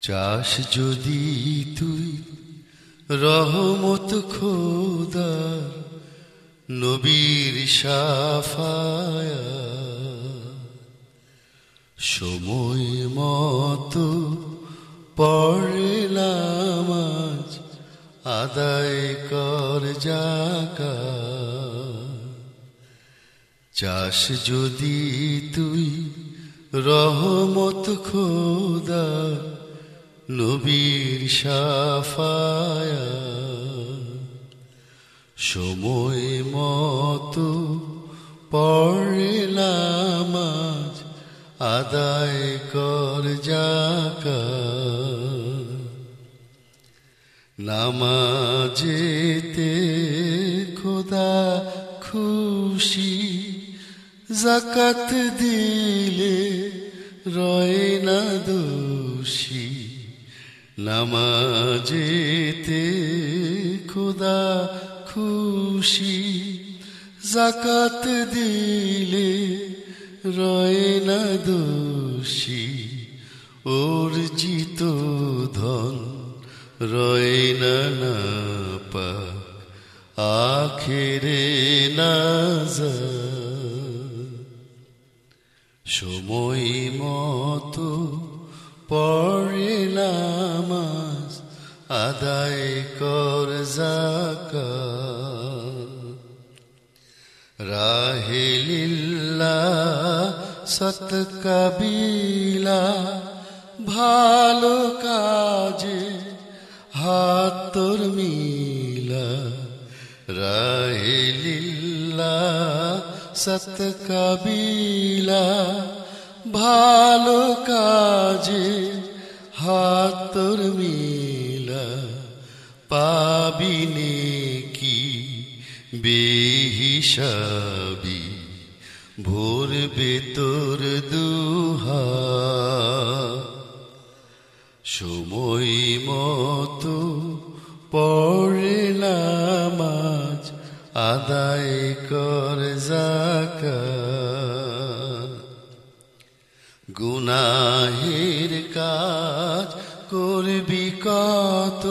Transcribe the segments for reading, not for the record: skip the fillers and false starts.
চাস যদি তুই রহমত খোদার, নবীর শাফায়া, সময় মতো পড়ে নামাজ, আদায় কর যাকাত। চাস যদি তুই রহমত খোদার, নবীর শাফায়া, সময় মতো পড়ে নামাজ, আদায় কর যাকাত। নামাজেতে খোদা খুশি, যাকাত দিলে রয় না দোষী। নামাজেতে খোদা খুশি, যাকাত দিলে রয় না দোষী। অর্জিত ধন রয় না নাপাক, আখেরে নাজাত। সময় মতো পড়ে নামাজ, আদায় কর যাকাত। রাহে লিল্লাহ সদকা বিলা, ভালো কাজে হাত তোর মিলা। রাহে লিল্লাহ সদকা বিলা, ভালো কাজে হাত তোর মিলা। পাবি নেকি বেহিসাবি, ভরবে তোর দুহাত। সময় মতো পড়ে নামাজ, আদায় কর যাকাত। গুনাহের কাজ করবি কত,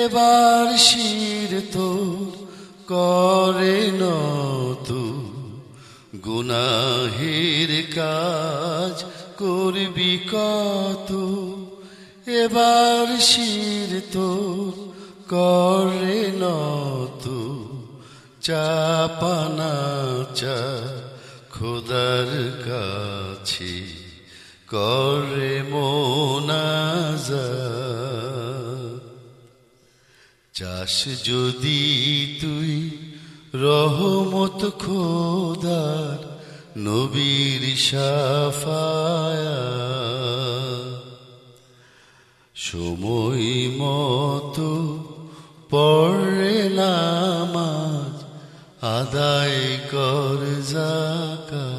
এবার শির তোর করে নত। গুনাহের কাজ করবি কত, এবার শির তোর করে নত। চাপানা চা খোদার কাছে করে মোনাজাত। চাস যদি তুই রহমত খোদার, নবীর শাফায়া, সময় মতো পড়ে নামাজ, আদায় কর যাকাত।